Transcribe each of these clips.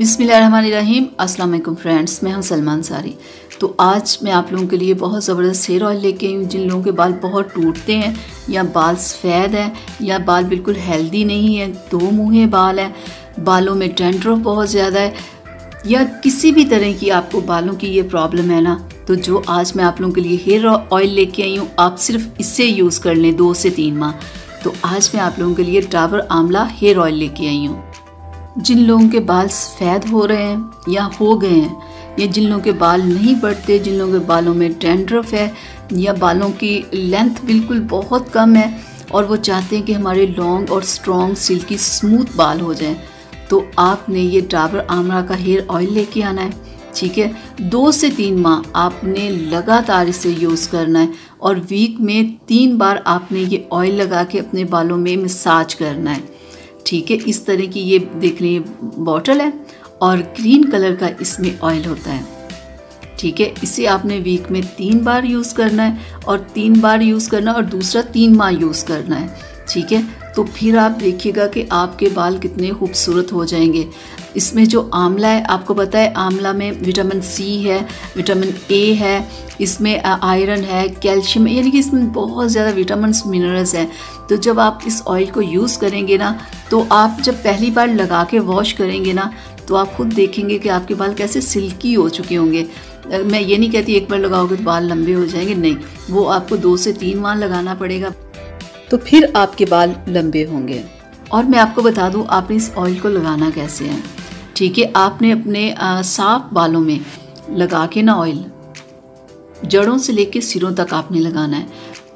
बिस्मिल्लाहिर्रहमानिर्रहीम। अस्सलाम वालेकुम फ्रेंड्स, मैं हूं सलमान सारी। तो आज मैं आप लोगों के लिए बहुत ज़बरदस्त हेयर ऑयल लेके आई हूँ। जिन लोगों के बाल बहुत टूटते हैं या बाल सफ़ेद हैं या बाल बिल्कुल हेल्दी नहीं है, दो मुँहे बाल हैं, बालों में डैंड्रफ बहुत ज़्यादा है या किसी भी तरह की आपको बालों की ये प्रॉब्लम है ना, तो जो आज मैं आप लोगों के लिए हेयर ऑयल लेके आई हूँ, आप सिर्फ इससे यूज़ कर लें 2 से 3 माह। तो आज मैं आप लोगों के लिए डाबर आंवला हेयर ऑयल लेके आई हूँ। जिन लोगों के बाल सफ़ेद हो रहे हैं या हो गए हैं, या जिन लोगों के बाल नहीं बढ़ते, जिन लोगों के बालों में डैंड्रफ है या बालों की लेंथ बिल्कुल बहुत कम है और वो चाहते हैं कि हमारे लॉन्ग और स्ट्रॉन्ग सिल्की स्मूथ बाल हो जाएं, तो आपने ये डाबर आंवला का हेयर ऑयल लेके आना है। ठीक है, 2 से 3 माह आपने लगातार इसे यूज़ करना है और वीक में 3 बार आपने ये ऑयल लगा के अपने बालों में मसाज करना है। ठीक है, इस तरह की ये देख लें बॉटल है और ग्रीन कलर का इसमें ऑयल होता है। ठीक है, इसे आपने वीक में 3 बार यूज़ करना है और 3 बार यूज़ करना और दूसरा 3 माह यूज़ करना है। ठीक है, तो फिर आप देखिएगा कि आपके बाल कितने खूबसूरत हो जाएंगे। इसमें जो आंवला है, आपको पता है आंवला में विटामिन सी है, विटामिन ए है, इसमें आयरन है, कैल्शियम, यानी कि इसमें बहुत ज़्यादा विटामिन्स मिनरल्स हैं। तो जब आप इस ऑयल को यूज़ करेंगे ना, तो आप जब पहली बार लगा के वॉश करेंगे ना, तो आप खुद देखेंगे कि आपके बाल कैसे सिल्की हो चुके होंगे। मैं ये नहीं कहती एक बार लगाओगे तो बाल लंबे हो जाएंगे, नहीं, वो आपको 2 से 3 माह लगाना पड़ेगा, तो फिर आपके बाल लंबे होंगे। और मैं आपको बता दूं आपने इस ऑयल को लगाना कैसे है। ठीक है, आपने अपने साफ बालों में लगा के ना ऑयल जड़ों से लेके सिरों तक आपने लगाना है,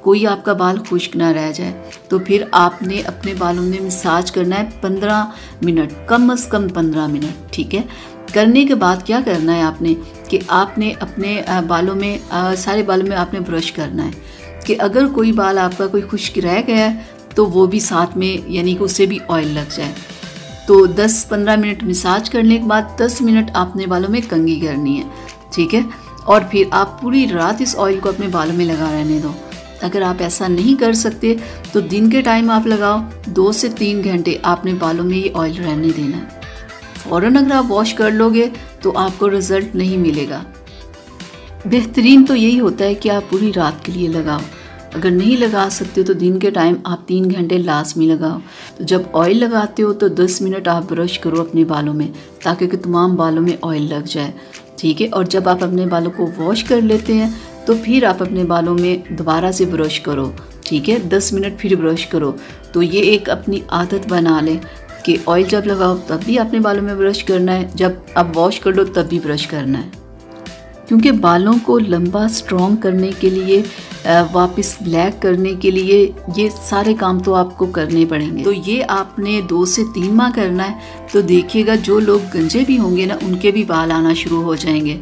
कोई आपका बाल खुश्क ना रह जाए। तो फिर आपने अपने बालों में मसाज करना है 15 मिनट, कम से कम 15 मिनट। ठीक है, करने के बाद क्या करना है आपने कि आपने अपने बालों में सारे बालों में आपने ब्रश करना है कि अगर कोई बाल आपका कोई खुश्क रह गया है तो वो भी साथ में, यानी कि उससे भी ऑयल लग जाए। तो 10-15 मिनट मसाज करने के बाद 10 मिनट आपने बालों में कंघी करनी है। ठीक है, और फिर आप पूरी रात इस ऑयल को अपने बालों में लगा रहने दो। अगर आप ऐसा नहीं कर सकते तो दिन के टाइम आप लगाओ, 2 से 3 घंटे आपने बालों में ये ऑयल रहने देना है। फ़ौरन अगर आप वॉश कर लोगे तो आपको रिज़ल्ट नहीं मिलेगा। बेहतरीन तो यही होता है कि आप पूरी रात के लिए लगाओ। अगर नहीं लगा सकते तो दिन के टाइम आप 3 घंटे लाजमी लगाओ। तो जब ऑयल लगाते हो तो 10 मिनट आप ब्रश करो अपने बालों में, ताकि कि तमाम बालों में ऑयल लग जाए। ठीक है, और जब आप अपने बालों को वॉश कर लेते हैं तो फिर आप अपने बालों में दोबारा से ब्रश करो। ठीक है, 10 मिनट फिर ब्रश करो। तो ये एक अपनी आदत बना लें कि ऑयल जब लगाओ तब भी अपने बालों में ब्रश करना है, जब आप वॉश कर लो तब भी ब्रश करना है। क्योंकि बालों को लंबा स्ट्रॉन्ग करने के लिए, वापस ब्लैक करने के लिए, ये सारे काम तो आपको करने पड़ेंगे। तो ये आपने 2 से 3 माह करना है। तो देखिएगा जो लोग गंजे भी होंगे ना, उनके भी बाल आना शुरू हो जाएंगे।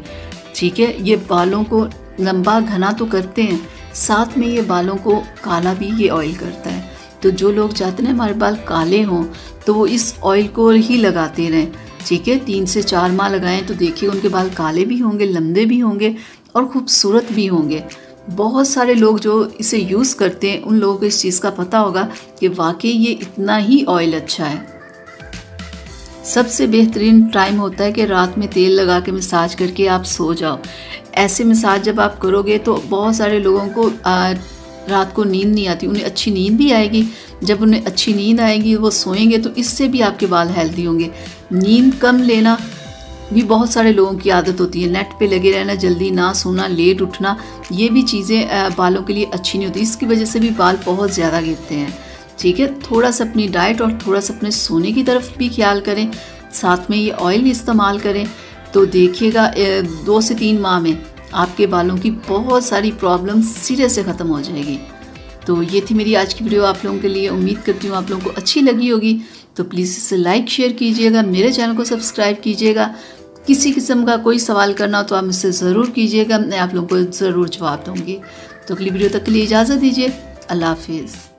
ठीक है, ये बालों को लंबा घना तो करते हैं, साथ में ये बालों को काला भी ये ऑयल करता है। तो जो लोग चाहते हैं हमारे बाल काले हों तो वो इस ऑयल को ही लगाते रहें। ठीक है, 3 से 4 माह लगाएं तो देखिए उनके बाल काले भी होंगे, लंबे भी होंगे और खूबसूरत भी होंगे। बहुत सारे लोग जो इसे यूज़ करते हैं उन लोगों को इस चीज़ का पता होगा कि वाकई ये इतना ही ऑयल अच्छा है। सबसे बेहतरीन टाइम होता है कि रात में तेल लगा के मसाज करके आप सो जाओ। ऐसे मसाज जब आप करोगे तो बहुत सारे लोगों को रात को नींद नहीं आती, उन्हें अच्छी नींद भी आएगी। जब उन्हें अच्छी नींद आएगी वो सोएंगे तो इससे भी आपके बाल हेल्दी होंगे। नींद कम लेना भी बहुत सारे लोगों की आदत होती है, नेट पे लगे रहना, जल्दी ना सोना, लेट उठना, ये भी चीज़ें बालों के लिए अच्छी नहीं होती। इसकी वजह से भी बाल बहुत ज़्यादा गिरते हैं। ठीक है, थोड़ा सा अपनी डाइट और थोड़ा सा अपने सोने की तरफ भी ख्याल करें, साथ में ये ऑयल भी इस्तेमाल करें। तो देखिएगा 2 से 3 माह में आपके बालों की बहुत सारी प्रॉब्लम सिरे से ख़त्म हो जाएगी। तो ये थी मेरी आज की वीडियो आप लोगों के लिए। उम्मीद करती हूँ आप लोगों को अच्छी लगी होगी। तो प्लीज़ इसे लाइक शेयर कीजिएगा, मेरे चैनल को सब्सक्राइब कीजिएगा। किसी किस्म का कोई सवाल करना हो तो आप मुझसे ज़रूर कीजिएगा, मैं आप लोगों को ज़रूर जवाब दूँगी। तो अगली वीडियो तक के लिए इजाज़त दीजिए। अल्लाह हाफिज़।